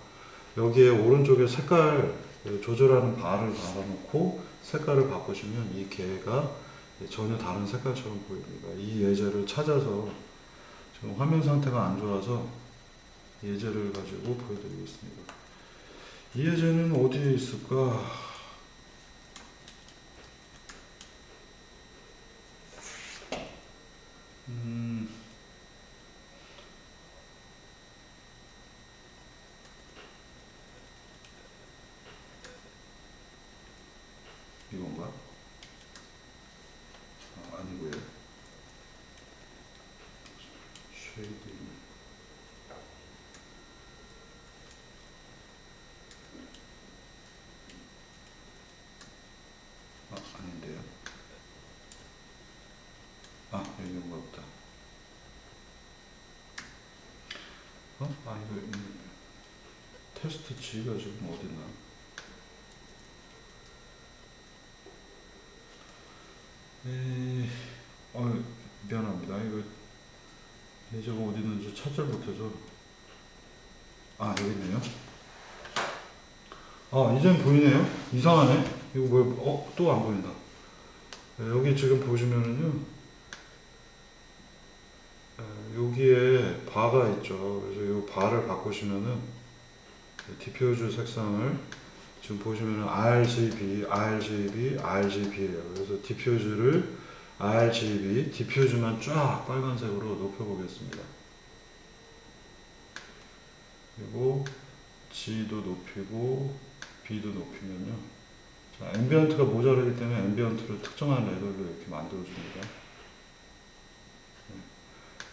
여기에 오른쪽에 색깔 조절하는 바를 달아놓고 색깔을 바꾸시면 이 개가 전혀 다른 색깔처럼 보입니다. 이 예제를 찾아서, 지금 화면 상태가 안 좋아서 예제를 가지고 보여드리겠습니다. 이 예제는 어디에 있을까? 이건가? 아니고요. 쉐이딩. 아닌데요. 여기인가 보다. 이거 테스트 G가 지금 어딨나? 미안합니다. 이거 예제가 어디 있는지 찾질 못해서. 여기 있네요. 이젠 보이네요. 이상하네. 이거 뭐, 또 안 보인다. 여기 지금 보시면은요, 여기에 바가 있죠. 그래서 이 바를 바꾸시면은 디퓨즈 색상을 지금 보시면은 RGB, RGB, RGB예요. 그래서 디퓨즈를 RGB, 디퓨즈만 쫙 빨간색으로 높여보겠습니다. 그리고 G도 높이고 B도 높이면요. 자, 앰비언트가 모자라기 때문에 앰비언트를 특정한 레벨로 이렇게 만들어줍니다.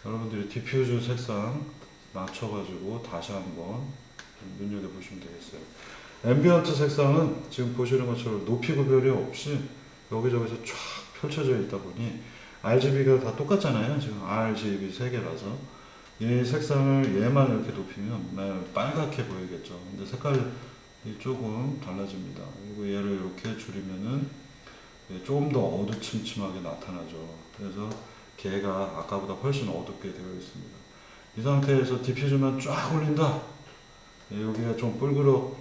여러분들이 디퓨즈 색상 맞춰가지고 다시 한번 눈여겨보시면 되겠어요. 앰비언트 색상은 지금 보시는 것처럼 높이 구별이 없이 여기저기서 쫙 펼쳐져 있다 보니, RGB가 다 똑같잖아요. 지금 RGB 3개라서 이 색상을 얘만 이렇게 높이면 빨갛게 보이겠죠. 근데 색깔이 조금 달라집니다. 그리고 얘를 이렇게 줄이면은 조금 더 어두침침하게 나타나죠. 그래서 걔가 아까보다 훨씬 어둡게 되어 있습니다. 이 상태에서 디퓨즈만 쫙 올린다. 여기가 좀 붉은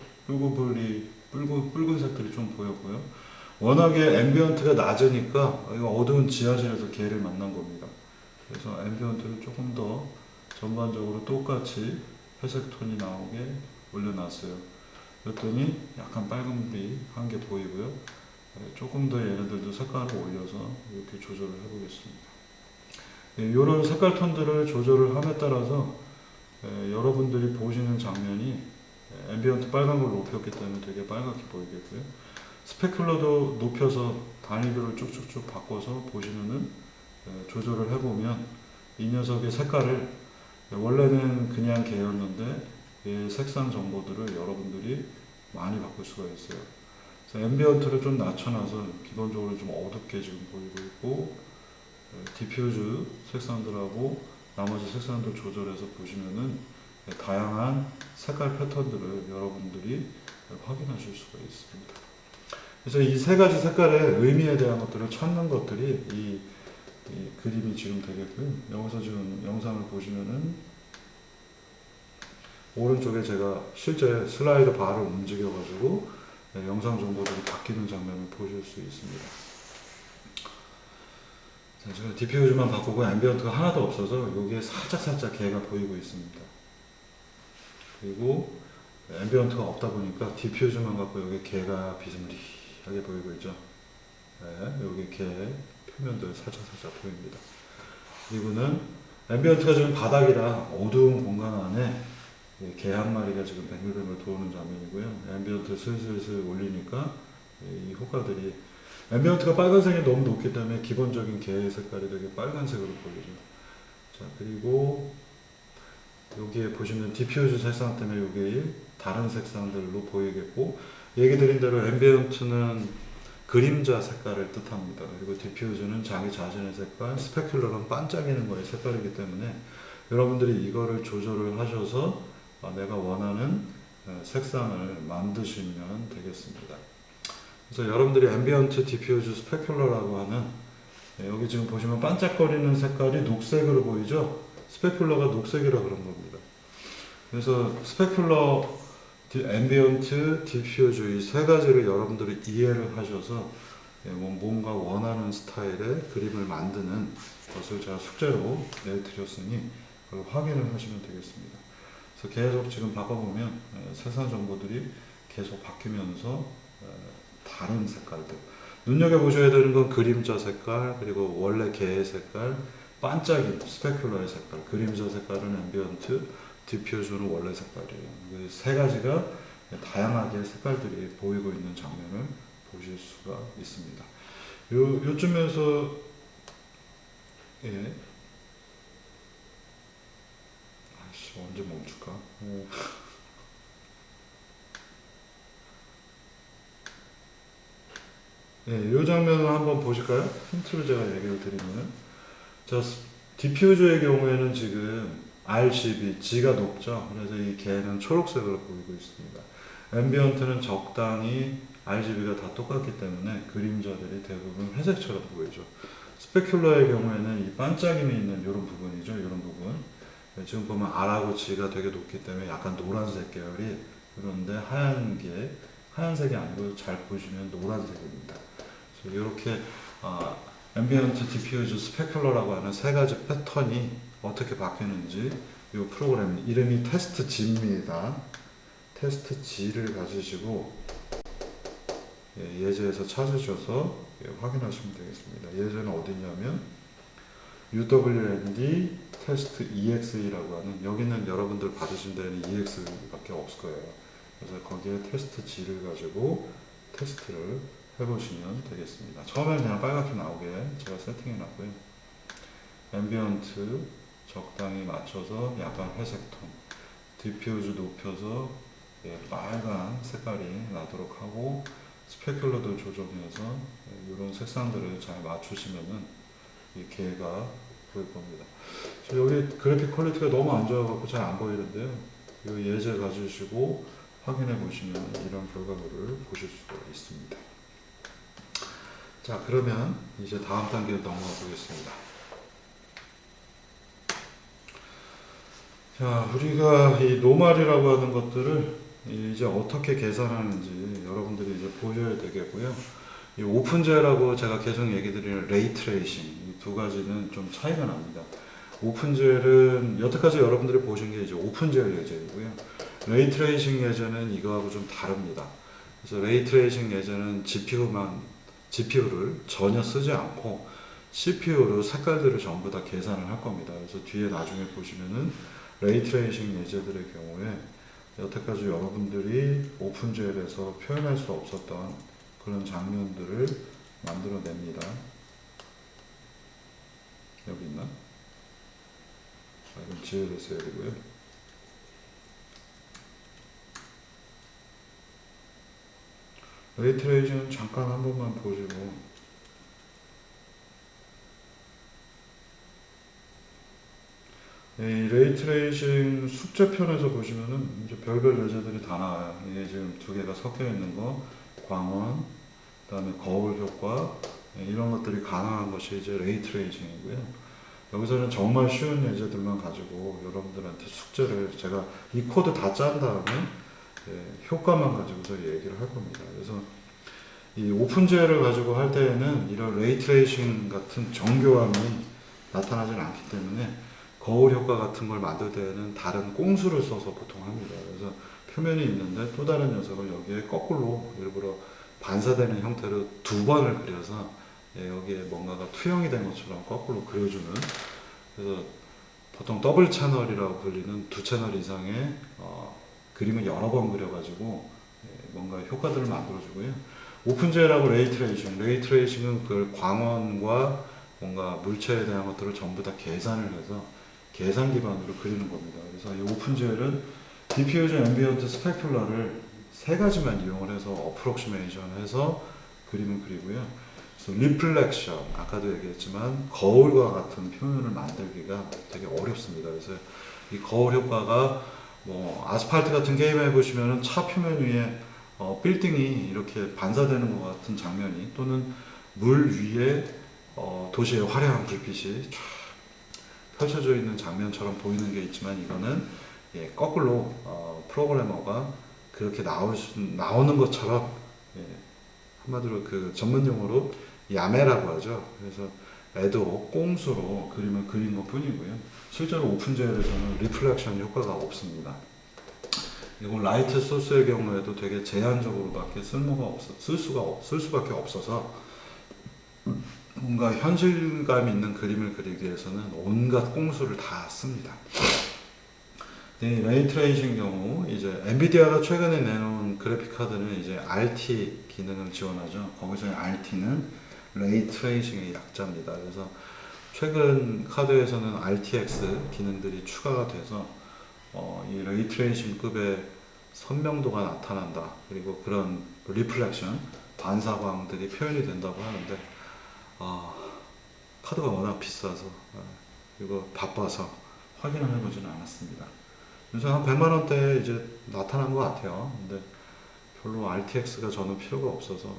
색들이 좀 보였고요. 워낙에 앰비언트가 낮으니까 이거 어두운 지하실에서 걔를 만난 겁니다. 그래서 앰비언트를 조금 더 전반적으로 똑같이 회색 톤이 나오게 올려놨어요. 그랬더니 약간 빨간불이 한 개 보이고요. 조금 더 얘네들도 색깔을 올려서 이렇게 조절을 해보겠습니다. 이런 색깔 톤들을 조절을 함에 따라서 여러분들이 보시는 장면이 앰비언트 빨간 걸 높였기 때문에 되게 빨갛게 보이겠고요. 스페큘러도 높여서 단위별을 쭉쭉쭉 바꿔서 보시면은 조절을 해보면 이 녀석의 색깔을 원래는 그냥 개였는데 이 색상 정보들을 여러분들이 많이 바꿀 수가 있어요. 그래서 앰비언트를 좀 낮춰놔서 기본적으로 좀 어둡게 지금 보이고 있고 디퓨즈 색상들하고 나머지 색상들 조절해서 보시면은 다양한 색깔 패턴들을 여러분들이 확인하실 수가 있습니다. 그래서 이 세 가지 색깔의 의미에 대한 것들을 찾는 것들이 이 그림이 지금 되겠고요. 여기서 지금 영상을 보시면은 오른쪽에 제가 실제 슬라이드 바를 움직여가지고 영상 정보들이 바뀌는 장면을 보실 수 있습니다. 자, 지금 디퓨즈만 바꾸고 앰비언트가 하나도 없어서 여기에 살짝 개가 보이고 있습니다. 그리고 앰비언트가 없다 보니까 디퓨즈만 갖고 여기 개가 비스무리하게 보이고 있죠. 네, 여기 개 표면들 살짝 보입니다. 그리고는 앰비언트가 지금 바닥이라 어두운 공간 안에 개 한 마리가 지금 뱅글뱅글 도는 장면이고요. 앰비언트 슬슬 올리니까 이 효과들이 앰비언트가 빨간색이 너무 높기 때문에 기본적인 개의 색깔이 되게 빨간색으로 보이죠. 자, 그리고 여기에 보시면 디퓨즈 색상 때문에 여기 다른 색상들로 보이겠고, 얘기 드린 대로 앰비언트는 그림자 색깔을 뜻합니다. 그리고 디퓨즈는 자기 자신의 색깔, 스페큘러는 반짝이는 거의 색깔이기 때문에 여러분들이 이거를 조절을 하셔서 내가 원하는 색상을 만드시면 되겠습니다. 그래서 여러분들이 앰비언트, 디퓨즈, 스페큘러라고 하는 여기 지금 보시면 반짝거리는 색깔이 녹색으로 보이죠? 스페큘러가 녹색이라 그런 겁니다. 그래서 스페큘러, 앰비언트, 디퓨즈 이 세 가지를 여러분들이 이해를 하셔서 뭔가 원하는 스타일의 그림을 만드는 것을 제가 숙제로 내드렸으니 그걸 확인을 하시면 되겠습니다. 그래서 계속 지금 바꿔보면 세상 정보들이 계속 바뀌면서 다른 색깔들, 눈여겨보셔야 되는 건 그림자 색깔, 그리고 원래 개의 색깔, 반짝임, 스페큘러의 색깔, 그림자 색깔은 앰비언트, 디퓨즈는 원래 색깔이에요. 이 세 가지가 다양하게 색깔들이 보이고 있는 장면을 보실 수가 있습니다. 요쯤에서 언제 멈출까? 이 장면을 한번 보실까요? 힌트를 제가 얘기를 드리면은, 자, 디퓨저의 경우에는 지금 RGB, G가 높죠. 그래서 이 개는 초록색으로 보이고 있습니다. 앰비언트는 적당히 RGB가 다 똑같기 때문에 그림자들이 대부분 회색처럼 보이죠. 스페큘러의 경우에는 이 반짝임이 있는 이런 부분이죠. 이런 부분. 지금 보면 R하고 G가 되게 높기 때문에 약간 노란색 계열이, 그런데 하얀색이 아니고 잘 보시면 노란색입니다. 이렇게 앰비언트, 디퓨즈, 스페큘러라고 하는 세 가지 패턴이 어떻게 바뀌는지 이 프로그램 이름이 테스트 G입니다. 테스트 G를 가지시고 예제에서 찾으셔서 확인하시면 되겠습니다. 예제는 어디냐면 UWND 테스트 EXE라고 하는, 여기는 여러분들 받으신 데는 EX밖에 없을 거예요. 그래서 거기에 테스트 G를 가지고 테스트를 해보시면 되겠습니다. 처음에는 그냥 빨갛게 나오게 제가 세팅해 놨고요. 앰비언트 적당히 맞춰서 약간 회색 톤, 디퓨즈 높여서 빨간 색깔이 나도록 하고, 스페큘러도 조정해서 이런 색상들을 잘 맞추시면은 이 개가 보일 겁니다. 여기 그래픽 퀄리티가 너무 안 좋아갖고 잘 안 보이는데요. 이 예제 가지시고 확인해 보시면 이런 결과물을 보실 수가 있습니다. 자, 그러면 이제 다음 단계로 넘어가 보겠습니다. 자, 우리가 이 노말이라고 하는 것들을 이제 어떻게 계산하는지 여러분들이 이제 보셔야 되겠고요. 이 오픈젤하고 제가 계속 얘기 드리는 레이트레이싱, 이 두 가지는 좀 차이가 납니다. 오픈젤은 여태까지 여러분들이 보신 게 이제 오픈젤 예제이고요. 레이트레이싱 예제는 이거하고 좀 다릅니다. 그래서 레이트레이싱 예제는 GPU를 전혀 쓰지 않고 CPU로 색깔들을 전부 다 계산을 할 겁니다. 그래서 뒤에 나중에 보시면은 레이트레이싱 예제들의 경우에 여태까지 여러분들이 오픈GL에서 표현할 수 없었던 그런 장면들을 만들어냅니다. 여기 있나? 이건 GLSL이고요. 레이트레이싱은 잠깐 한 번만 보시고, 이 레이트레이싱 숙제편에서 보시면은 이제 별별 예제들이 다 나와요. 이게 지금 두 개가 섞여 있는 거, 광원, 그다음에 거울 효과, 이런 것들이 가능한 것이 이제 레이트레이싱이고요. 여기서는 정말 쉬운 예제들만 가지고 여러분들한테 숙제를 제가 이 코드 다 짠 다음에 효과만 가지고서 얘기를 할 겁니다. 그래서 이 오픈GL을 가지고 할 때에는 이런 레이트레이싱 같은 정교함이 나타나지 않기 때문에 거울 효과 같은 걸 만들 때는 다른 꽁수를 써서 보통 합니다. 그래서 표면이 있는데 또 다른 녀석을 여기에 거꾸로 일부러 반사되는 형태로 두 번을 그려서 여기에 뭔가가 투영이 된 것처럼 거꾸로 그려주는, 그래서 보통 더블 채널이라고 불리는 두 채널 이상의 그림을 여러 번 그려가지고 뭔가 효과들을 만들어주고요. 오픈GL하고 레이트레이싱은 그 광원과 뭔가 물체에 대한 것들을 전부 다 계산을 해서 계산 기반으로 그리는 겁니다. 그래서 이 오픈GL은 디퓨저, 앰비언트, 스페큘러를 세 가지만 이용을 해서 어프록시메이션 해서 그림을 그리고요. 그래서 리플렉션, 아까도 얘기했지만 거울과 같은 표현을 만들기가 되게 어렵습니다. 그래서 이 거울 효과가 뭐 아스팔트 같은 게임 해보시면은 차 표면 위에 빌딩이 이렇게 반사되는 것 같은 장면이, 또는 물 위에 도시의 화려한 불빛이 쫙 펼쳐져 있는 장면처럼 보이는 게 있지만, 이거는 거꾸로 프로그래머가 그렇게 나오는 것처럼, 한마디로 그 전문 용어로 야매라고 하죠. 그래서 애도 꽁수로 그림을 그린 것 뿐이고요. 실제로 오픈GL에서는 리플렉션 효과가 없습니다. 이건 라이트 소스의 경우에도 되게 제한적으로밖에 쓸 수밖에 없어서 뭔가 현실감 있는 그림을 그리기 위해서는 온갖 꽁수를 다 씁니다. 레이트레이싱 경우 이제 엔비디아가 최근에 내놓은 그래픽 카드는 이제 RT 기능을 지원하죠. 거기서의 RT는 레이트레이싱의 약자입니다. 그래서 최근 카드에서는 RTX 기능들이 추가가 돼서 이 레이트레이싱급의 선명도가 나타난다. 그리고 그런 리플렉션, 반사광들이 표현이 된다고 하는데, 카드가 워낙 비싸서 이거 바빠서 확인을 해보지는 않았습니다. 요새 한 100만원대에 이제 나타난 것 같아요. 근데 별로 RTX가 저는 필요가 없어서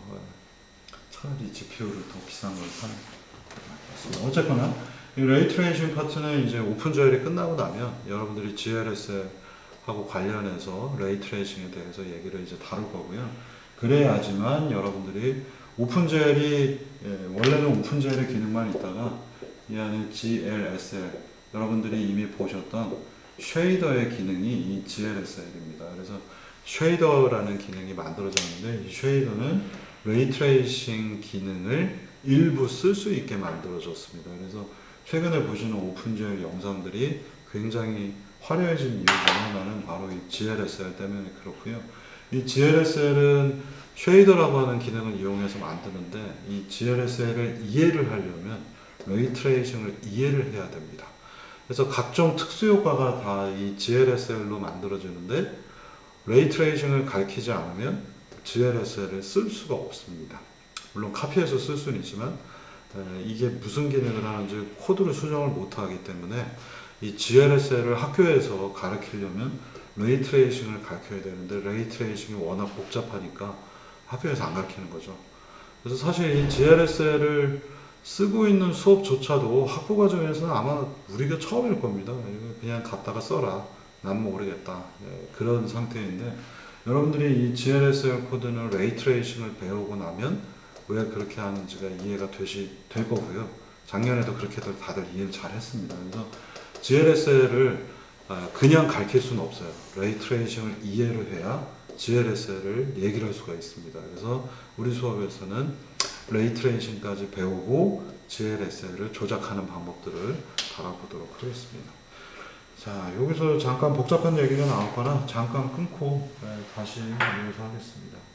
차라리 GPU를 더 비싼 걸 사는 것 같습니다. 어쨌거나 이 레이트레이싱 파트는 이제 오픈GL이 끝나고 나면 여러분들이 GLS하고 관련해서 레이트레이싱에 대해서 얘기를 이제 다룰 거고요. 그래야지만 여러분들이 오픈GL이 원래는 오픈GL의 기능만 있다가 이 안에 GLSL, 여러분들이 이미 보셨던 쉐이더의 기능이 이 GLSL입니다. 그래서 쉐이더라는 기능이 만들어졌는데, 이 쉐이더는 레이트레이싱 기능을 일부 쓸 수 있게 만들어졌습니다. 그래서 최근에 보시는 오픈GL 영상들이 굉장히 화려해진 이유 중 하나는 바로 이 GLSL 때문에 그렇고요. 이 GLSL은 쉐이더라고 하는 기능을 이용해서 만드는데, 이 GLSL을 이해를 하려면 레이트레이싱을 이해를 해야 됩니다. 그래서 각종 특수효과가 다 이 GLSL로 만들어지는데, 레이트레이싱을 가르치지 않으면 GLSL을 쓸 수가 없습니다. 물론 카피해서 쓸 수는 있지만 이게 무슨 기능을 하는지 코드를 수정을 못하기 때문에 이 GLSL을 학교에서 가르치려면 레이트레이싱을 가르쳐야 되는데, 레이트레이싱이 워낙 복잡하니까 학교에서 안 가르치는 거죠. 그래서 사실 이 GLSL을 쓰고 있는 수업조차도 학부 과정에서는 아마 우리가 처음일 겁니다. 그냥 갖다가 써라, 난 모르겠다, 그런 상태인데, 여러분들이 이 GLSL 코드는 레이트레이싱을 배우고 나면 왜 그렇게 하는지가 이해가 될 거고요. 작년에도 그렇게 다들 이해를 잘 했습니다. 그래서 GLSL을 그냥 가르칠 수는 없어요. 레이트레이싱을 이해를 해야 GLSL을 얘기를 할 수가 있습니다. 그래서 우리 수업에서는 레이트레이싱까지 배우고 GLSL을 조작하는 방법들을 다뤄보도록 하겠습니다. 자, 여기서 잠깐 복잡한 얘기가 나왔거나 잠깐 끊고 다시 이어서 하겠습니다.